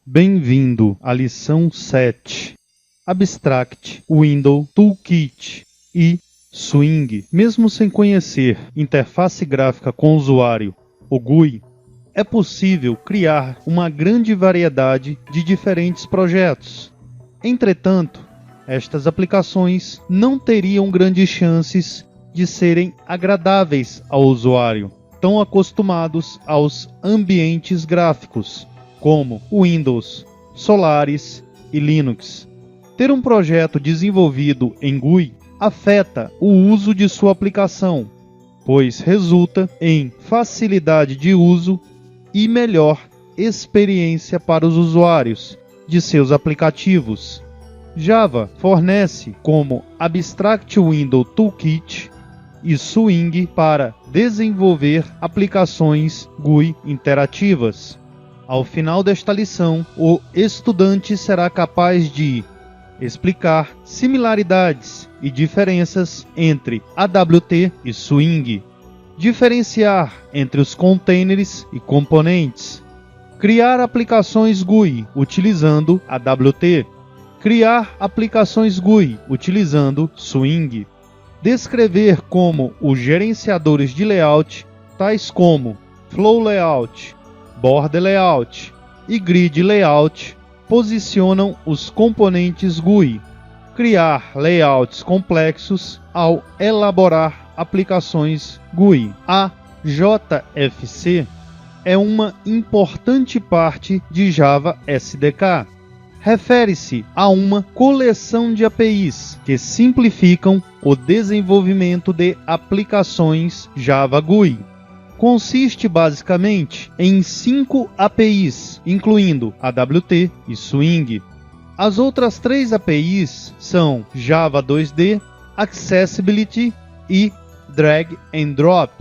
Bem-vindo à lição 7, Abstract Window Toolkit e Swing. Mesmo sem conhecer interface gráfica com usuário, o GUI, é possível criar uma grande variedade de diferentes projetos. Entretanto, estas aplicações não teriam grandes chances de serem agradáveis ao usuário, tão acostumados aos ambientes gráficos, como Windows, Solaris e Linux. Ter um projeto desenvolvido em GUI afeta o uso de sua aplicação, pois resulta em facilidade de uso e melhor experiência para os usuários de seus aplicativos. Java fornece como Abstract Window Toolkit e Swing para desenvolver aplicações GUI interativas. Ao final desta lição, o estudante será capaz de explicar similaridades e diferenças entre AWT e Swing, diferenciar entre os containers e componentes, criar aplicações GUI utilizando AWT, criar aplicações GUI utilizando Swing, descrever como os gerenciadores de layout, tais como Flow Layout, Border Layout e Grid Layout, posicionam os componentes GUI, criar layouts complexos ao elaborar aplicações GUI. A JFC é uma importante parte de Java SDK. Refere-se a uma coleção de APIs que simplificam o desenvolvimento de aplicações Java GUI. Consiste basicamente em 5 APIs, incluindo AWT e Swing. As outras 3 APIs são Java 2D, Accessibility e Drag and Drop.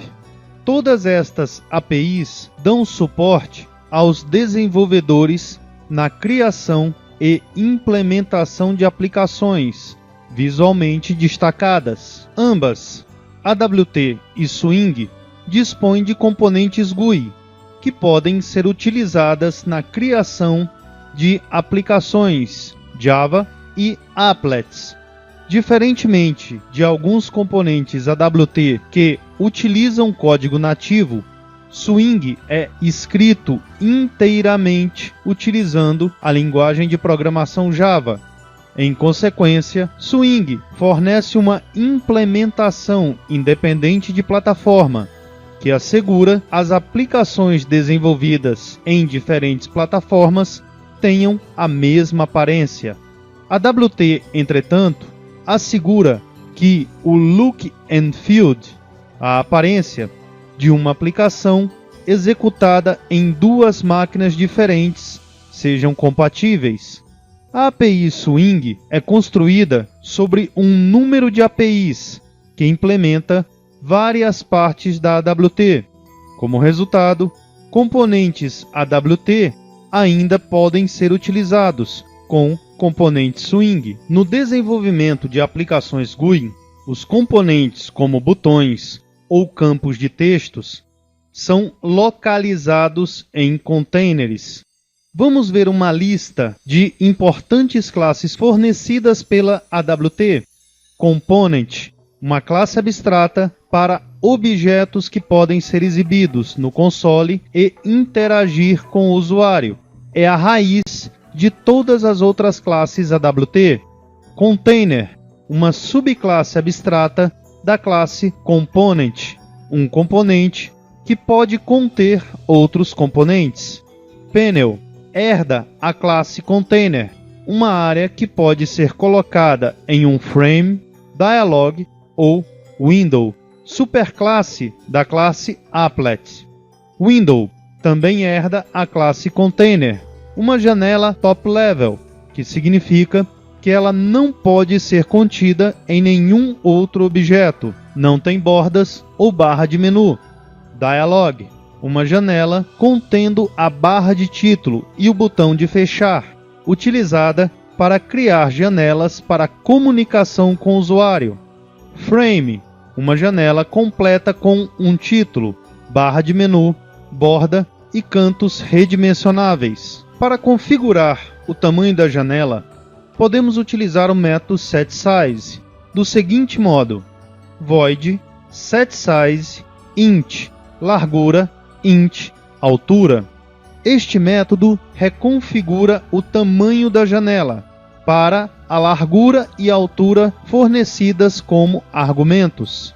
Todas estas APIs dão suporte aos desenvolvedores na criação e implementação de aplicações visualmente destacadas. Ambas, AWT e Swing, dispõem de componentes GUI, que podem ser utilizadas na criação de aplicações Java e applets. Diferentemente de alguns componentes AWT que utilizam código nativo, Swing é escrito inteiramente utilizando a linguagem de programação Java. Em consequência, Swing fornece uma implementação independente de plataforma, que assegura as aplicações desenvolvidas em diferentes plataformas tenham a mesma aparência. A AWT, entretanto, assegura que o look and feel, a aparência de uma aplicação executada em 2 máquinas diferentes, sejam compatíveis. A API Swing é construída sobre um número de APIs que implementa várias partes da AWT. Como resultado, componentes AWT ainda podem ser utilizados com componentes Swing. No desenvolvimento de aplicações GUI, os componentes como botões ou campos de textos são localizados em containers. Vamos ver uma lista de importantes classes fornecidas pela AWT. Component, uma classe abstrata para objetos que podem ser exibidos no console e interagir com o usuário. É a raiz de todas as outras classes AWT. Container, uma subclasse abstrata da classe Component, um componente que pode conter outros componentes. Panel herda a classe Container, uma área que pode ser colocada em um frame, dialog ou window, superclasse da classe Applet. Window também herda a classe Container, uma janela top-level, que significa que ela não pode ser contida em nenhum outro objeto, não tem bordas ou barra de menu. Dialog, uma janela contendo a barra de título e o botão de fechar, utilizada para criar janelas para comunicação com o usuário. Frame, uma janela completa com um título, barra de menu, borda e cantos redimensionáveis. Para configurar o tamanho da janela, podemos utilizar o método setSize do seguinte modo: void setSize int largura int altura. Este método reconfigura o tamanho da janela para a largura e altura fornecidas como argumentos.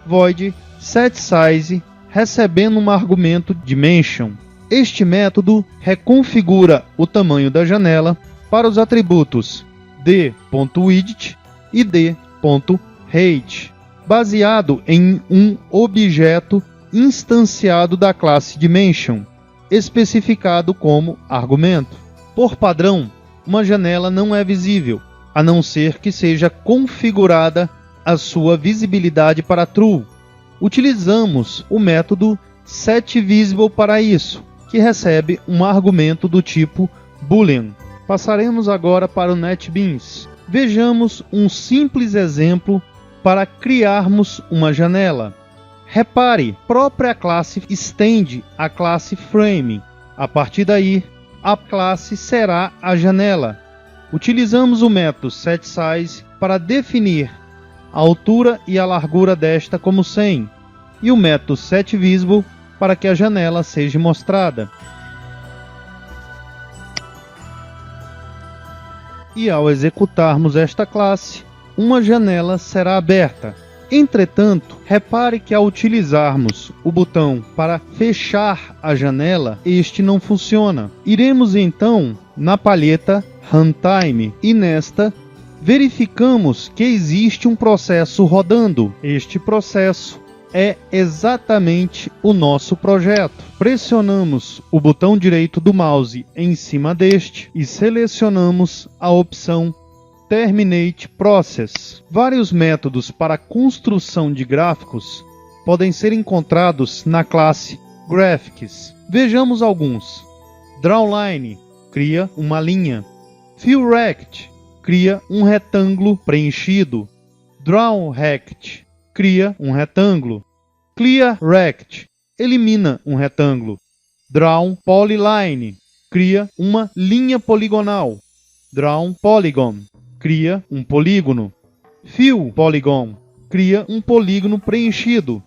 Void setSize recebendo um argumento dimension. Este método reconfigura o tamanho da janela para os atributos d.width e d.height, baseado em um objeto instanciado da classe dimension, especificado como argumento. Por padrão, uma janela não é visível, a não ser que seja configurada a sua visibilidade para true. Utilizamos o método setVisible para isso, que recebe um argumento do tipo boolean. Passaremos agora para o NetBeans. Vejamos um simples exemplo para criarmos uma janela. Repare, própria classe estende a classe frame. A partir daí, a classe será a janela. Utilizamos o método setSize para definir a altura e a largura desta como 100, e o método setVisible para que a janela seja mostrada. E ao executarmos esta classe, uma janela será aberta. Entretanto, repare que ao utilizarmos o botão para fechar a janela, este não funciona. Iremos então na palheta Runtime e nesta verificamos que existe um processo rodando. Este processo é exatamente o nosso projeto. Pressionamos o botão direito do mouse em cima deste e selecionamos a opção Terminate Process. Vários métodos para construção de gráficos podem ser encontrados na classe Graphics. Vejamos alguns. DrawLine cria uma linha. FillRect cria um retângulo preenchido. DrawRect cria um retângulo. ClearRect elimina um retângulo. DrawPolyline cria uma linha poligonal. DrawPolygon cria um polígono. FillPolygon cria um polígono preenchido.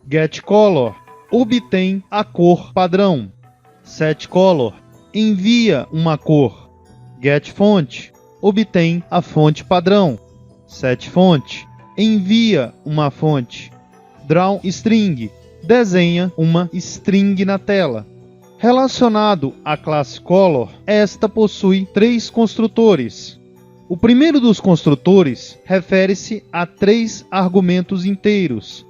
GetColor obtém a cor padrão. SetColor envia uma cor. GetFont obtém a fonte padrão. SetFont envia uma fonte. DrawString desenha uma string na tela. Relacionado à classe Color, esta possui 3 construtores. O primeiro dos construtores refere-se a 3 argumentos inteiros.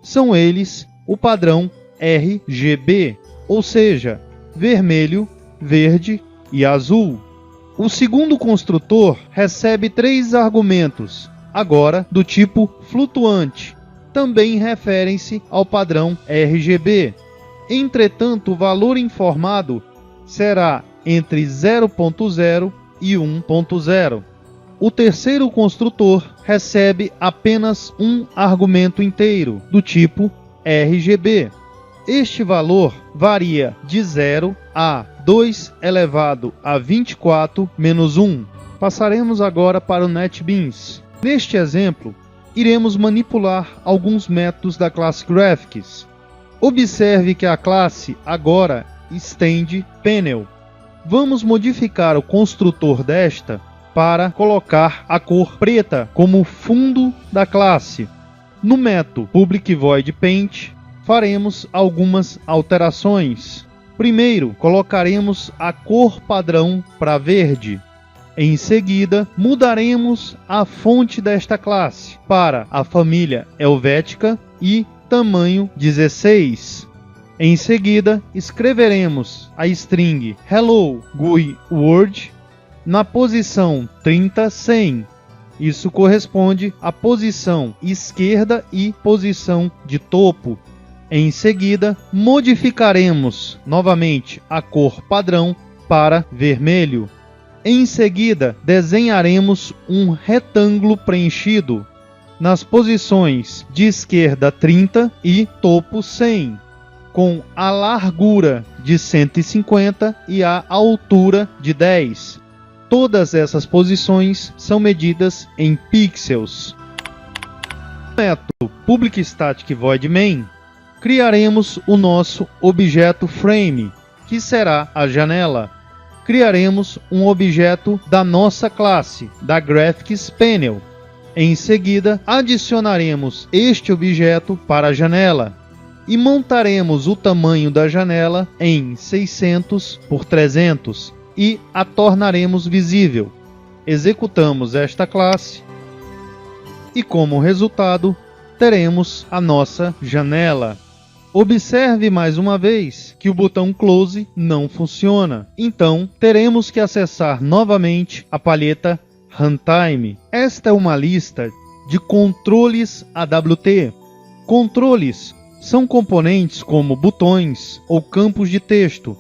São eles o padrão RGB, ou seja, vermelho, verde e azul. O segundo construtor recebe 3 argumentos, agora do tipo flutuante. Também referem-se ao padrão RGB. Entretanto, o valor informado será entre 0.0 e 1.0. O terceiro construtor recebe apenas um argumento inteiro, do tipo RGB. Este valor varia de 0 a 2 elevado a 24 menos 1. Passaremos agora para o NetBeans. Neste exemplo, iremos manipular alguns métodos da classe Graphics. Observe que a classe agora estende panel. Vamos modificar o construtor desta para colocar a cor preta como fundo da classe. No método publicVoidPaint, faremos algumas alterações. Primeiro, colocaremos a cor padrão para verde. Em seguida, mudaremos a fonte desta classe para a família Helvética e tamanho 16. Em seguida, escreveremos a string Hello GUI World na posição 30-100. Isso corresponde à posição esquerda e posição de topo. Em seguida, modificaremos novamente a cor padrão para vermelho. Em seguida, desenharemos um retângulo preenchido nas posições de esquerda 30 e topo 100. com a largura de 150 e a altura de 10. Todas essas posições são medidas em pixels. No método Public Static Void Main, criaremos o nosso objeto frame, que será a janela. Criaremos um objeto da nossa classe, da Graphics Panel. Em seguida, adicionaremos este objeto para a janela e montaremos o tamanho da janela em 600 por 300 e a tornaremos visível. Executamos esta classe e, como resultado, teremos a nossa janela. Observe mais uma vez que o botão Close não funciona, então teremos que acessar novamente a palheta Runtime. Esta é uma lista de controles AWT. Controles são componentes como botões ou campos de texto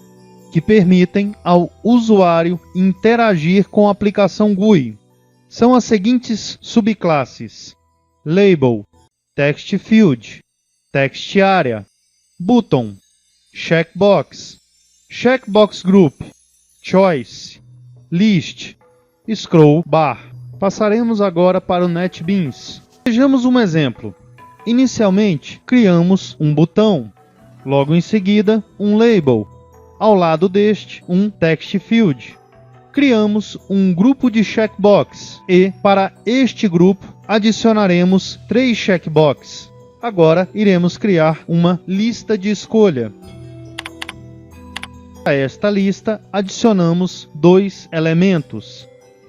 que permitem ao usuário interagir com a aplicação GUI. São as seguintes subclasses: Label, Text Field, Text Area, Button, Checkbox, Checkbox Group, Choice, List, Scroll Bar. Passaremos agora para o NetBeans. Vejamos um exemplo. Inicialmente, criamos um botão, logo em seguida, um label, ao lado deste, um text field. Criamos um grupo de checkbox e, para este grupo, adicionaremos 3 checkbox. Agora, iremos criar uma lista de escolha. A esta lista, adicionamos 2 elementos.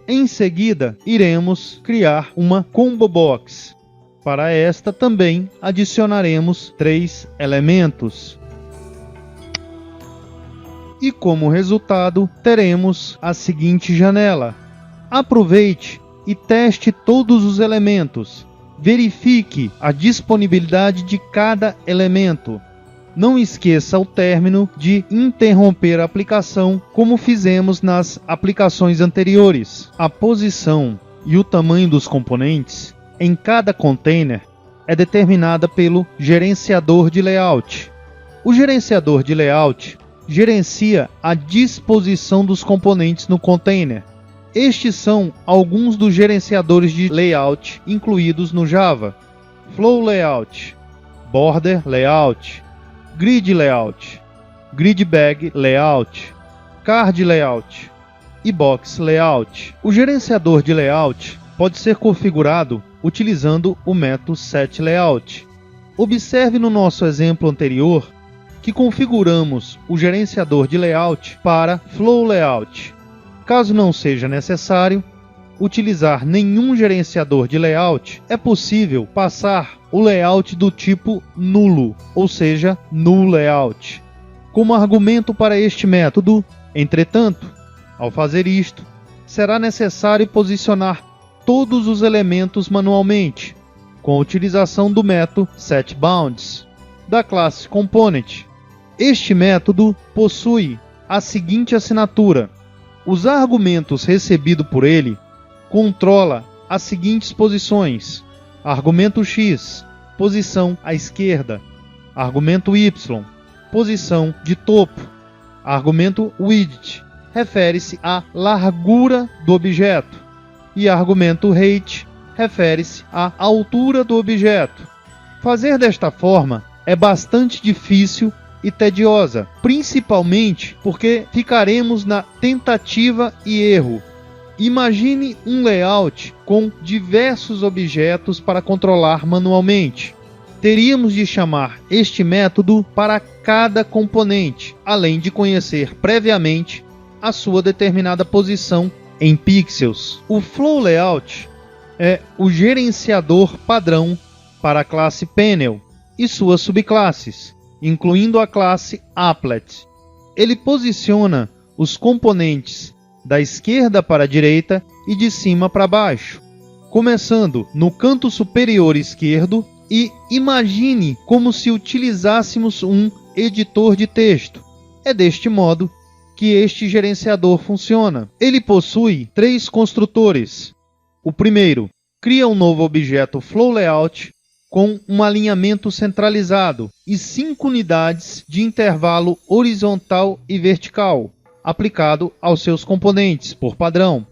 Em seguida, iremos criar uma combo box. Para esta também adicionaremos 3 elementos. E como resultado, teremos a seguinte janela. Aproveite e teste todos os elementos. Verifique a disponibilidade de cada elemento. Não esqueça o término de interromper a aplicação, como fizemos nas aplicações anteriores. A posição e o tamanho dos componentes em cada container é determinada pelo gerenciador de layout. O gerenciador de layout gerencia a disposição dos componentes no container. Estes são alguns dos gerenciadores de layout incluídos no Java: Flow Layout, Border Layout, Grid Layout, Grid Bag Layout, Card Layout e Box Layout. O gerenciador de layout pode ser configurado utilizando o método setLayout. Observe no nosso exemplo anterior que configuramos o gerenciador de layout para Flow Layout. Caso não seja necessário utilizar nenhum gerenciador de layout, é possível passar o layout do tipo nulo, ou seja, null layout, como argumento para este método. Entretanto, ao fazer isto, será necessário posicionar todos os elementos manualmente, com a utilização do método setBounds da classe Component. Este método possui a seguinte assinatura: os argumentos recebidos por ele controla as seguintes posições: argumento X, posição à esquerda; argumento Y, posição de topo; argumento width, refere-se à largura do objeto; e argumento height, refere-se à altura do objeto. Fazer desta forma é bastante difícil e tediosa, principalmente porque ficaremos na tentativa e erro. Imagine um layout com diversos objetos para controlar manualmente. Teríamos de chamar este método para cada componente, além de conhecer previamente a sua determinada posição em pixels. O Flow Layout é o gerenciador padrão para a classe Panel e suas subclasses, incluindo a classe Applet. Ele posiciona os componentes da esquerda para a direita e de cima para baixo, começando no canto superior esquerdo, e imagine como se utilizássemos um editor de texto. É deste modo que este gerenciador funciona. Ele possui 3 construtores. O primeiro cria um novo objeto Flow Layout com um alinhamento centralizado e 5 unidades de intervalo horizontal e vertical, aplicado aos seus componentes, por padrão.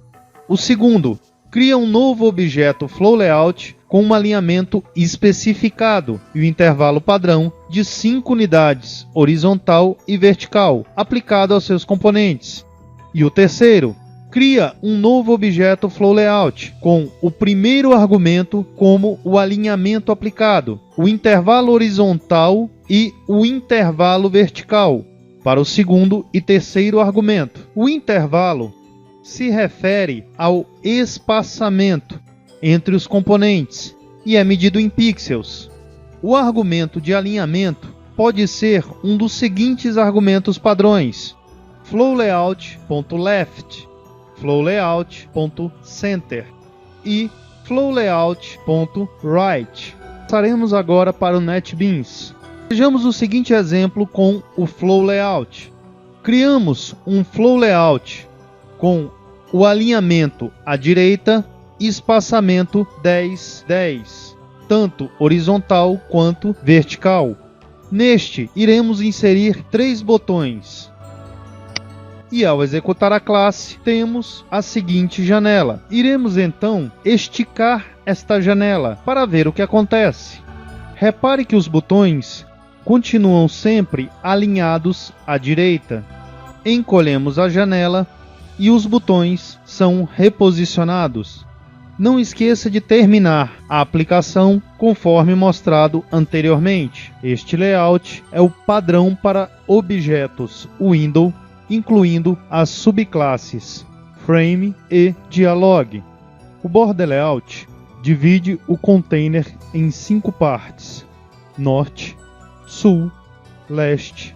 O segundo, cria um novo objeto FlowLayout com um alinhamento especificado e o intervalo padrão de 5 unidades horizontal e vertical, aplicado aos seus componentes. E o terceiro, cria um novo objeto FlowLayout com o primeiro argumento como o alinhamento aplicado, o intervalo horizontal e o intervalo vertical, para o segundo e terceiro argumento. O intervalo se refere ao espaçamento entre os componentes e é medido em pixels. O argumento de alinhamento pode ser um dos seguintes argumentos padrões: FlowLayout.left, FlowLayout.center e FlowLayout.right. Passaremos agora para o NetBeans. Vejamos o seguinte exemplo com o FlowLayout. Criamos um FlowLayout com o alinhamento à direita e espaçamento 10-10, tanto horizontal quanto vertical. Neste, iremos inserir 3 botões. E ao executar a classe, temos a seguinte janela. Iremos então esticar esta janela para ver o que acontece. Repare que os botões continuam sempre alinhados à direita. Encolhemos a janela e os botões são reposicionados. Não esqueça de terminar a aplicação conforme mostrado anteriormente. Este layout é o padrão para objetos Windows, incluindo as subclasses Frame e Dialog. O Border Layout divide o container em 5 partes: Norte, Sul, Leste,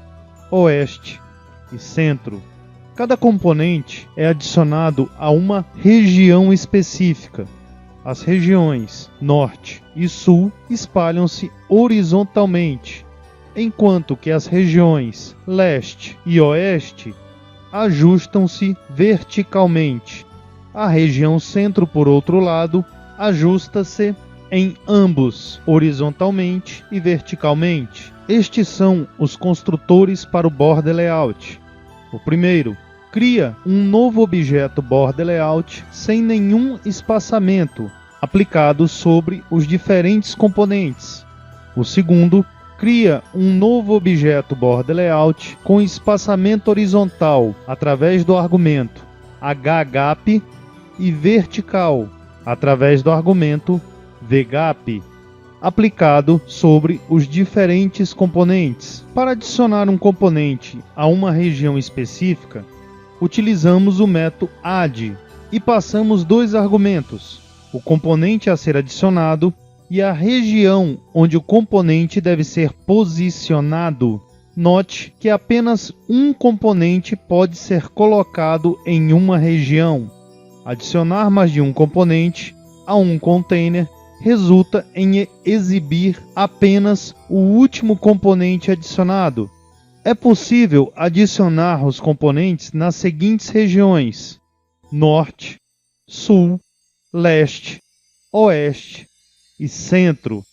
Oeste e Centro. Cada componente é adicionado a uma região específica. As regiões Norte e Sul espalham-se horizontalmente, enquanto que as regiões Leste e Oeste ajustam-se verticalmente. A região Centro, por outro lado, ajusta-se em ambos, horizontalmente e verticalmente. Estes são os construtores para o Border Layout. O primeiro, cria um novo objeto Border Layout sem nenhum espaçamento aplicado sobre os diferentes componentes. O segundo, cria um novo objeto Border Layout com espaçamento horizontal através do argumento hgap e vertical através do argumento vgap, aplicado sobre os diferentes componentes. Para adicionar um componente a uma região específica, utilizamos o método add e passamos 2 argumentos: o componente a ser adicionado e a região onde o componente deve ser posicionado. Note que apenas um componente pode ser colocado em uma região. Adicionar mais de um componente a um container resulta em exibir apenas o último componente adicionado. É possível adicionar os componentes nas seguintes regiões: Norte, Sul, Leste, Oeste e Centro,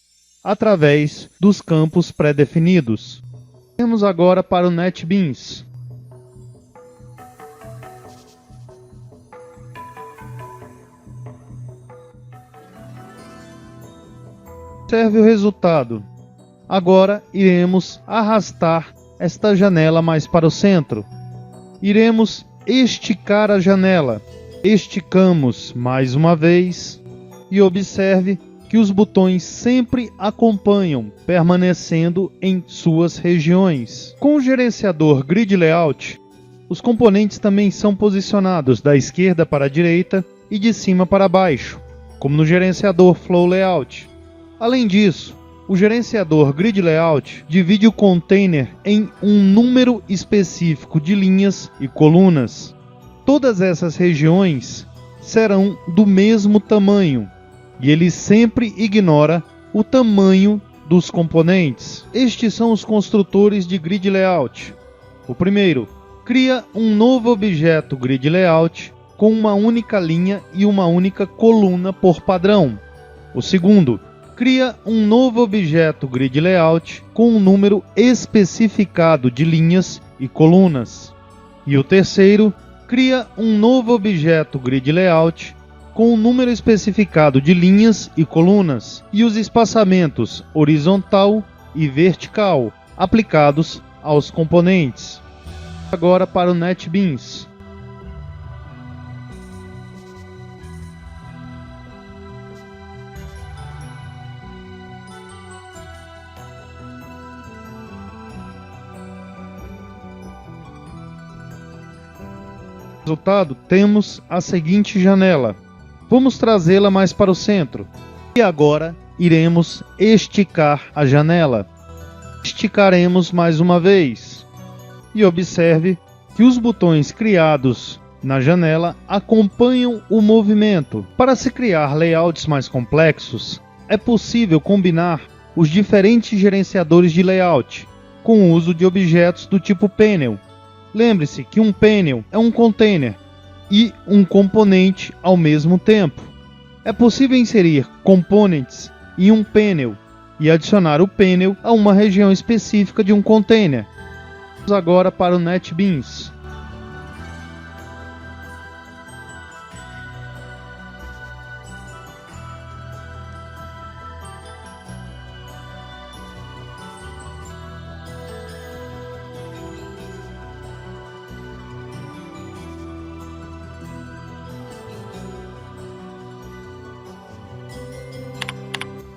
através dos campos pré-definidos. Vamos agora para o NetBeans. Observe o resultado. Agora iremos arrastar esta janela mais para o centro. Iremos esticar a janela. Esticamos mais uma vez e observe que os botões sempre acompanham, permanecendo em suas regiões. Com o gerenciador Grid Layout, os componentes também são posicionados da esquerda para a direita e de cima para baixo, como no gerenciador Flow Layout. Além disso, o gerenciador Grid Layout divide o container em um número específico de linhas e colunas. Todas essas regiões serão do mesmo tamanho, e ele sempre ignora o tamanho dos componentes. Estes são os construtores de Grid Layout. O primeiro, cria um novo objeto Grid Layout com uma única linha e uma única coluna por padrão. O segundo, cria um novo objeto Grid Layout com um número especificado de linhas e colunas. E o terceiro, cria um novo objeto Grid Layout com um número especificado de linhas e colunas e os espaçamentos horizontal e vertical aplicados aos componentes. Agora para o NetBeans. Resultado, temos a seguinte janela. Vamos trazê-la mais para o centro. E agora iremos esticar a janela. Esticaremos mais uma vez. E observe que os botões criados na janela acompanham o movimento. Para se criar layouts mais complexos, é possível combinar os diferentes gerenciadores de layout com o uso de objetos do tipo panel. Lembre-se que um panel é um container e um componente ao mesmo tempo. É possível inserir components em um panel e adicionar o panel a uma região específica de um container. Vamos agora para o NetBeans.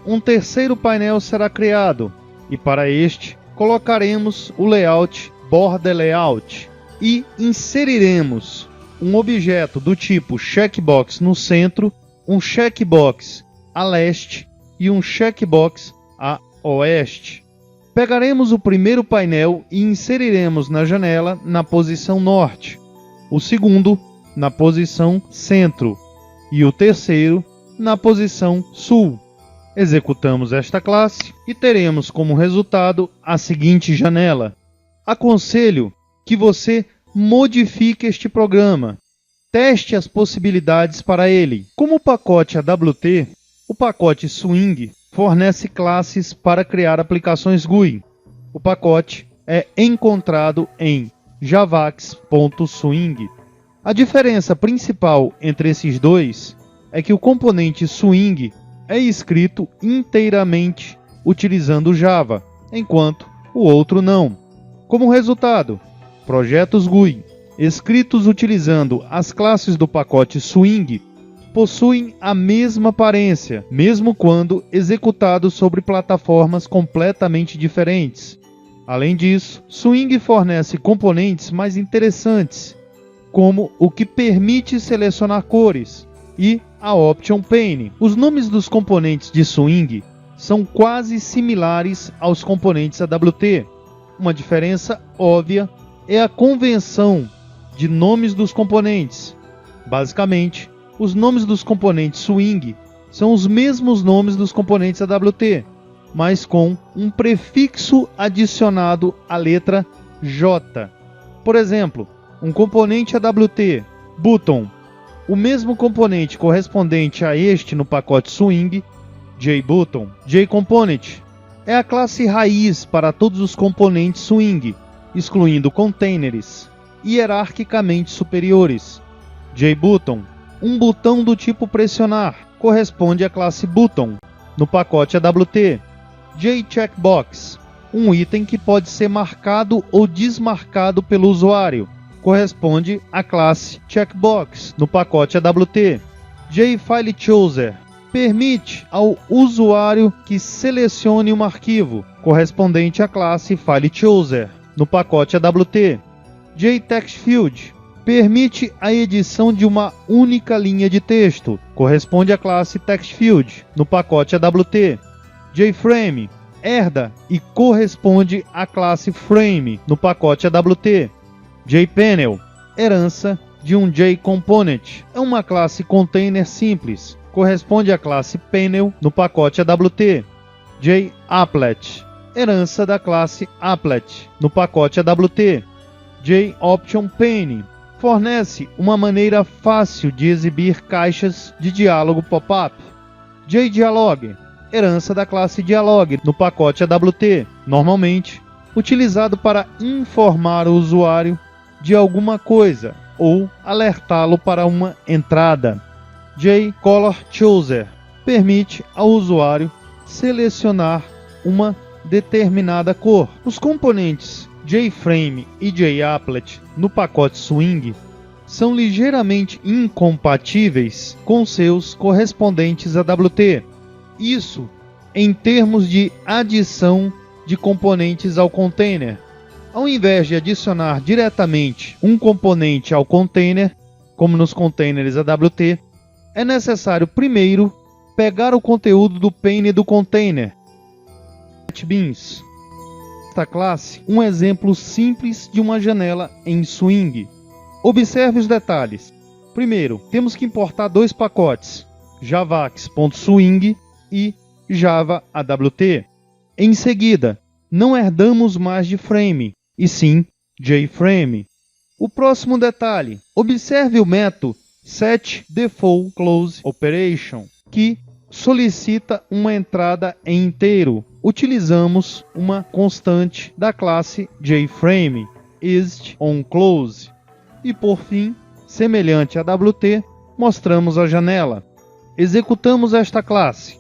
Um terceiro painel será criado, e para este colocaremos o layout Border Layout e inseriremos um objeto do tipo checkbox no centro, um checkbox a leste e um checkbox a oeste. Pegaremos o primeiro painel e inseriremos na janela na posição norte, o segundo na posição centro e o terceiro na posição sul. Executamos esta classe e teremos como resultado a seguinte janela. Aconselho que você modifique este programa. Teste as possibilidades para ele. Como o pacote AWT, o pacote Swing fornece classes para criar aplicações GUI. O pacote é encontrado em javax.swing. A diferença principal entre esses dois é que o componente Swing é escrito inteiramente utilizando Java, enquanto o outro não. Como resultado, projetos GUI escritos utilizando as classes do pacote Swing possuem a mesma aparência, mesmo quando executados sobre plataformas completamente diferentes. Além disso, Swing fornece componentes mais interessantes, como o que permite selecionar cores e a Option Pane. Os nomes dos componentes de Swing são quase similares aos componentes AWT. Uma diferença óbvia é a convenção de nomes dos componentes. Basicamente, os nomes dos componentes Swing são os mesmos nomes dos componentes AWT, mas com um prefixo adicionado à letra J. Por exemplo, um componente AWT, button, o mesmo componente correspondente a este no pacote Swing, JButton. JComponent é a classe raiz para todos os componentes Swing, excluindo containers hierarquicamente superiores. JButton, um botão do tipo pressionar, corresponde à classe Button no pacote AWT. JCheckbox, um item que pode ser marcado ou desmarcado pelo usuário, corresponde à classe Checkbox no pacote AWT. JFileChooser permite ao usuário que selecione um arquivo, correspondente à classe FileChooser no pacote AWT. JTextField permite a edição de uma única linha de texto, corresponde à classe TextField no pacote AWT. JFrame herda e corresponde à classe Frame no pacote AWT. JPanel, herança de um JComponent, é uma classe container simples, corresponde à classe Panel no pacote AWT. JApplet, herança da classe Applet no pacote AWT. JOptionPane, fornece uma maneira fácil de exibir caixas de diálogo pop-up. JDialog, herança da classe Dialog no pacote AWT, normalmente utilizado para informar o usuário de alguma coisa ou alertá-lo para uma entrada. JColorChooser permite ao usuário selecionar uma determinada cor. Os componentes JFrame e JApplet no pacote Swing são ligeiramente incompatíveis com seus correspondentes AWT. Isso em termos de adição de componentes ao container. Ao invés de adicionar diretamente um componente ao container, como nos containers AWT, é necessário primeiro pegar o conteúdo do pane do container. NetBeans. Esta classe, um exemplo simples de uma janela em Swing. Observe os detalhes. Primeiro, temos que importar dois pacotes, javax.swing e java.awt. Em seguida, não herdamos mais de frame, e sim JFrame. O próximo detalhe, observe o método setDefaultCloseOperation, que solicita uma entrada em inteiro. Utilizamos uma constante da classe JFrame, isOnClose. E por fim, semelhante a AWT, mostramos a janela. Executamos esta classe.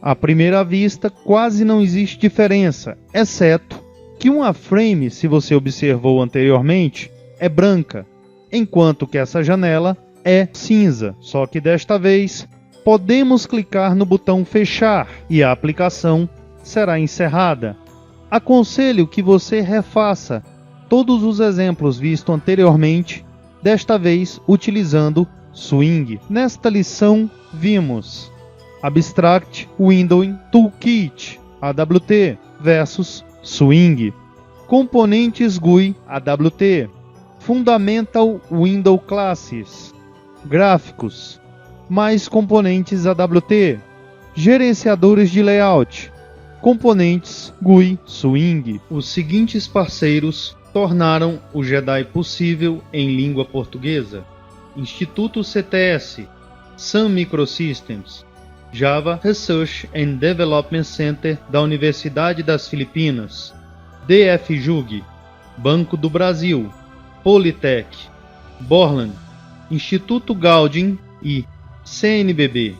À primeira vista, quase não existe diferença, exceto que uma frame, se você observou anteriormente, é branca, enquanto que essa janela é cinza. Só que desta vez, podemos clicar no botão fechar e a aplicação será encerrada. Aconselho que você refaça todos os exemplos vistos anteriormente, desta vez utilizando Swing. Nesta lição, vimos Abstract Windowing Toolkit AWT versus Swing, componentes GUI AWT, Fundamental Window Classes, gráficos, mais componentes AWT, gerenciadores de layout, componentes GUI Swing. Os seguintes parceiros tornaram o Jedi possível em língua portuguesa: Instituto CTS, Sun Microsystems, Java Research and Development Center da Universidade das Filipinas, DFJUG, Banco do Brasil, Politec, Borland, Instituto Gaudium e CNBB.